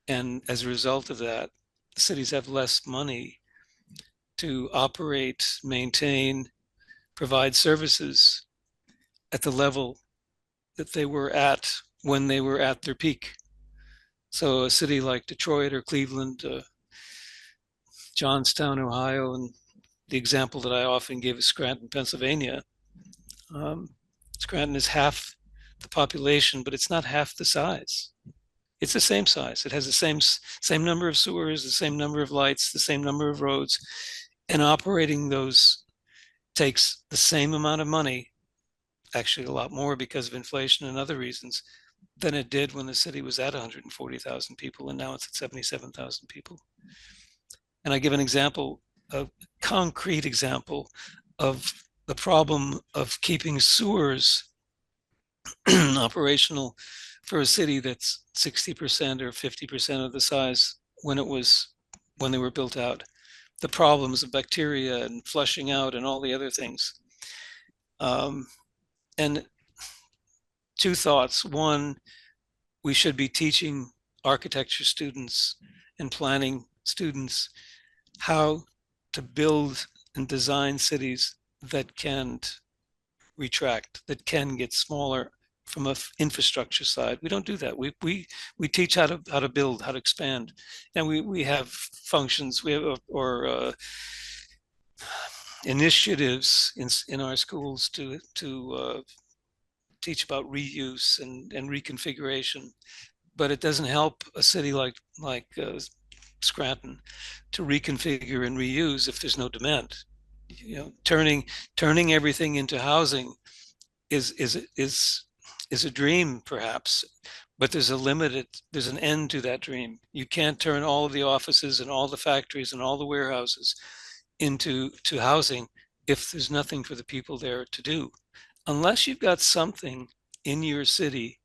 Speaker 3: And as a result of that, the cities have less money to operate, maintain, provide services at the level that they were at when they were at their peak. So a city like Detroit or Cleveland, Johnstown, Ohio, and the example that I often give is Scranton, Pennsylvania. Scranton is half the population, but it's not half the size. It's the same size. It has the same number of sewers, the same number of lights, the same number of roads, and operating those takes the same amount of money, actually a lot more because of inflation and other reasons, than it did when the city was at 140,000 people, and now it's at 77,000 people. And I give an example, a concrete example of the problem of keeping sewers operational for a city that's 60% or 50% of the size when they were built out. The problems of bacteria and flushing out and all the other things. And two thoughts. One, we should be teaching architecture students and planning students how to build and design cities that can retract, that can get smaller from an infrastructure side. We don't do that. We teach how to build, how to expand, and we have functions. We have initiatives in our schools to teach about reuse and reconfiguration, but it doesn't help a city like Scranton to reconfigure and reuse if there's no demand. You know, turning everything into housing is a dream perhaps, but there's an end to that dream. You can't turn all of the offices and all the factories and all the warehouses into housing if there's nothing for the people there to do, unless you've got something in your city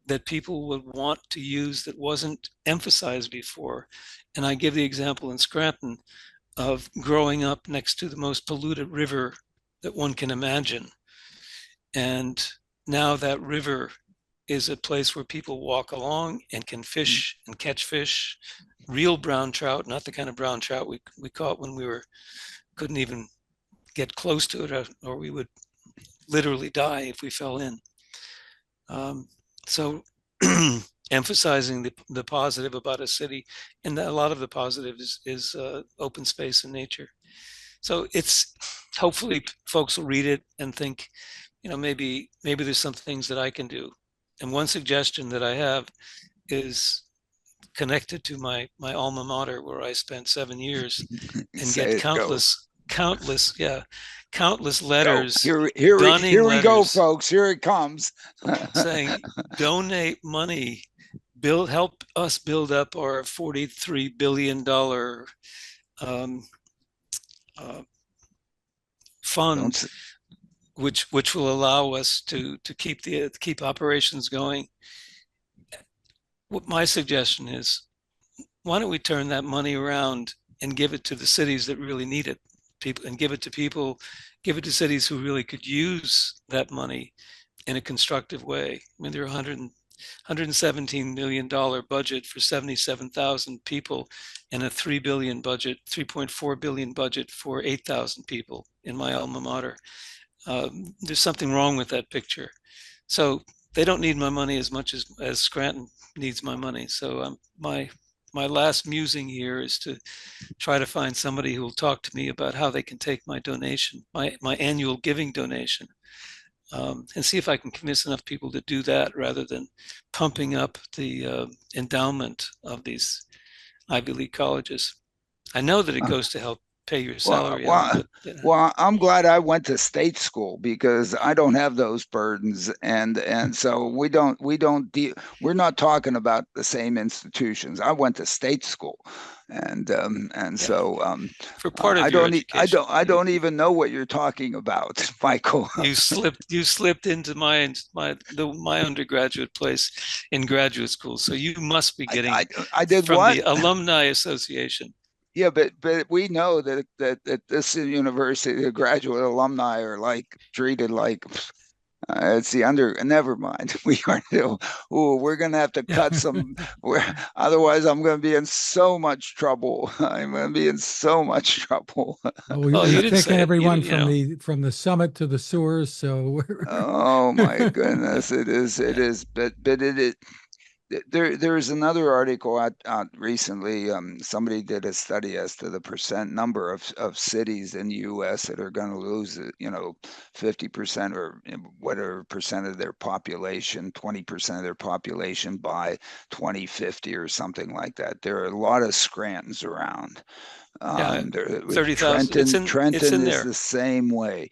Speaker 3: that people would want to use that wasn't emphasized before. And I give the example in Scranton of growing up next to the most polluted river that one can imagine. And now that river is a place where people walk along and can fish and catch fish, real brown trout, not the kind of brown trout we caught when we couldn't even get close to it, or we would literally die if we fell in. So emphasizing the positive about a city, and a lot of the positive is open space and nature. So it's hopefully folks will read it and think, you know, maybe there's some things that I can do. And one suggestion that I have is connected to my alma mater, where I spent 7 years and get countless letters.
Speaker 2: Here we go, folks. Here it comes.
Speaker 3: Saying, donate money, help us build up our $43 billion fund, which will allow us to keep operations going. What my suggestion is, why don't we turn that money around and give it to the cities that really need it, and give it to cities who really could use that money in a constructive way. I mean, there are $117 million budget for 77,000 people, and a $3.4 billion budget for 8,000 people in my alma mater. There's something wrong with that picture. So they don't need my money as much as Scranton needs my money. So my last musing here is to try to find somebody who will talk to me about how they can take my donation, my annual giving donation, and see if I can convince enough people to do that rather than pumping up the endowment of these Ivy League colleges. I know that it goes to help pay your salary.
Speaker 2: Well, I'm glad I went to state school, because I don't have those burdens, and so we're not talking about the same institutions. I went to state school, and so
Speaker 3: for part of
Speaker 2: I
Speaker 3: your
Speaker 2: don't
Speaker 3: education,
Speaker 2: I don't even know what you're talking about, Michael.
Speaker 3: You slipped into my undergraduate place in graduate school, so you must be getting
Speaker 2: I did
Speaker 3: from
Speaker 2: what?
Speaker 3: the Alumni Association.
Speaker 2: Yeah, but we know that this university, the graduate alumni are treated like it's never mind. We're going to have to cut some. Otherwise, I'm going to be in so much trouble. I'm going to be in so much trouble.
Speaker 1: We've taken everyone from the summit to the sewers. So
Speaker 2: oh my goodness, it is. But it is. There's another article out recently. Somebody did a study as to the number of cities in the U.S. that are going to lose, 50% or whatever percent of their population, 20% of their population by 2050 or something like that. There are a lot of Scrantons around.
Speaker 3: 30,000.
Speaker 2: Trenton
Speaker 3: it's in
Speaker 2: is
Speaker 3: there.
Speaker 2: the same way.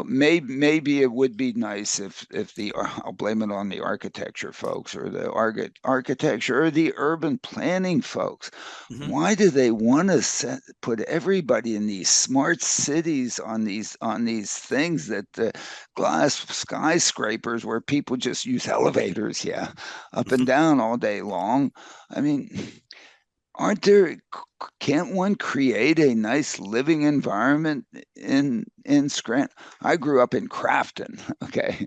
Speaker 2: maybe it would be nice if I'll blame it on the architecture folks or the architecture or the urban planning folks.
Speaker 3: Mhm.
Speaker 2: Why do they want to put everybody in these smart cities on these things that the glass skyscrapers where people just use elevators, up and down all day long? I mean, can't one create a nice living environment in Scranton? I grew up in Crafton. Okay.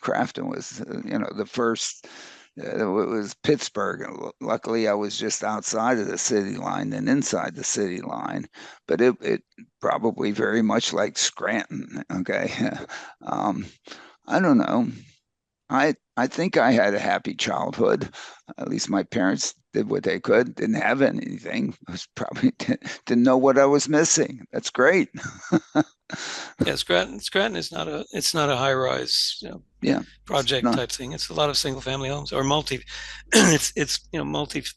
Speaker 2: Crafton was the first. It was Pittsburgh. Luckily I was just outside of the city line than inside the city line, but it probably very much like Scranton. Okay. um, I don't know. I think I had a happy childhood. At least my parents did what they could. Didn't have anything. I was probably didn't know what I was missing. That's great.
Speaker 3: Yeah, Scranton is not a high rise,
Speaker 2: Yeah,
Speaker 3: project
Speaker 2: not,
Speaker 3: type thing. It's a lot of single family homes or it's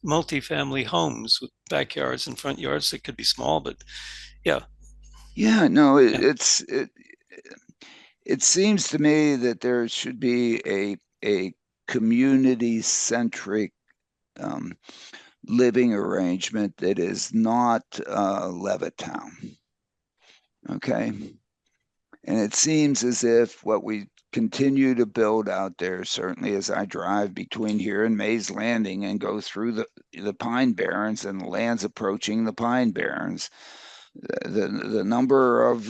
Speaker 3: multi-family homes with backyards and front yards that could be small, but yeah.
Speaker 2: yeah. No,
Speaker 3: Yeah.
Speaker 2: it seems to me that there should be a community centric um, living arrangement that is not Levittown. Okay. And it seems as if what we continue to build out there, certainly as I drive between here and Mays Landing and go through the Pine Barrens and the lands approaching the Pine Barrens, the number of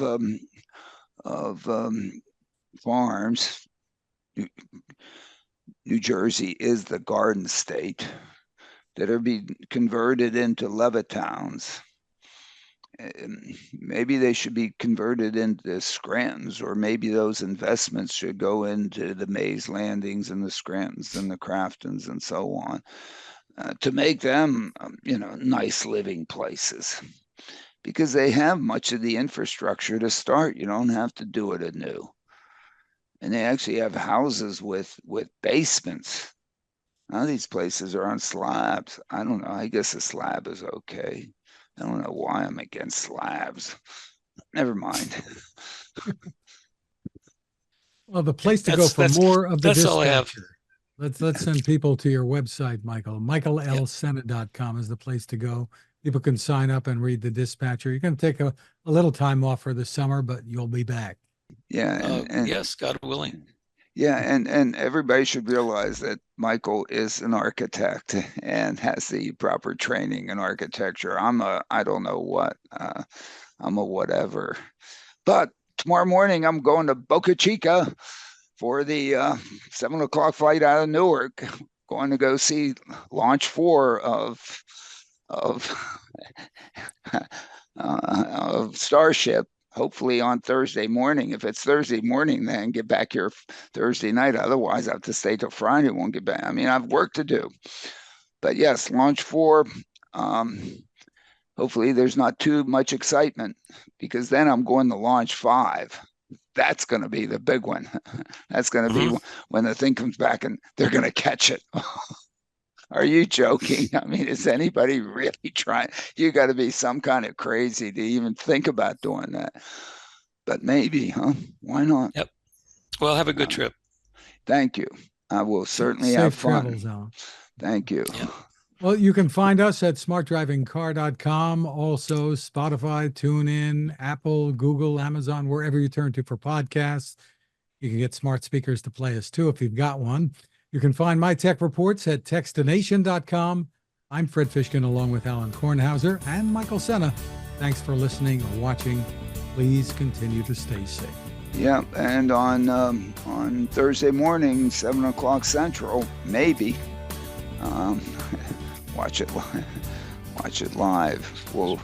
Speaker 2: farms. New Jersey is the Garden State that are being converted into Levittowns. Maybe they should be converted into Scrantons, or maybe those investments should go into the Mays Landings and the Scrantons and the Craftons and so on, to make them, nice living places, because they have much of the infrastructure to start. You don't have to do it anew, and they actually have houses with basements. Now these places are on slabs. I don't know. I guess a slab is okay. I don't know why I'm against slabs. Never mind.
Speaker 1: Well, the place to go for
Speaker 3: That's
Speaker 1: more of the
Speaker 3: that's all I have.
Speaker 1: dispatcher. Let's send people to your website, Michael. MichaelLSena.com is the place to go. People can sign up and read the dispatcher. You're going to take a little time off for the summer, but you'll be back.
Speaker 2: Yeah,
Speaker 3: Yes, God willing.
Speaker 2: Yeah, and everybody should realize that Michael is an architect and has the proper training in architecture. I don't know what. I'm a whatever. But tomorrow morning I'm going to Boca Chica for the 7 o'clock flight out of Newark. Going to go see Launch 4 of Starship. Hopefully on Thursday morning. If it's Thursday morning, then get back here Thursday night. Otherwise, I have to stay till Friday. Won't get back. I mean, I have work to do. But yes, Launch 4. Hopefully, there's not too much excitement, because then I'm going to Launch 5. That's going to be the big one. That's going to be when the thing comes back and they're going to catch it. Are you joking? I mean, is anybody really trying? You got to be some kind of crazy to even think about doing that. But maybe, huh? Why not?
Speaker 3: Yep. Well, have a good trip.
Speaker 2: Thanhave you. I will certainly
Speaker 1: Safe
Speaker 2: have fun.
Speaker 1: travels, Alain.
Speaker 2: Thank you.
Speaker 3: Yeah.
Speaker 1: Well, you can find us at smartdrivingcar.com, also Spotify, TuneIn, Apple, Google, Amazon, wherever you turn to for podcasts. You can get smart speakers to play us too if you've got one. You can find my tech reports at techstination.com. I'm Fred Fishkin along with Alain Kornhauser and Michael Sena. Thanks for listening or watching. Please continue to stay safe.
Speaker 2: Yeah, and on Thursday morning, 7 o'clock Central, maybe. Watch it live. Well,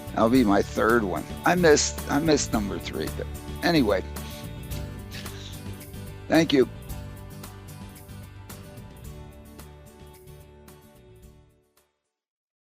Speaker 2: that'll be my third one. I missed number 3, but anyway. Thank you.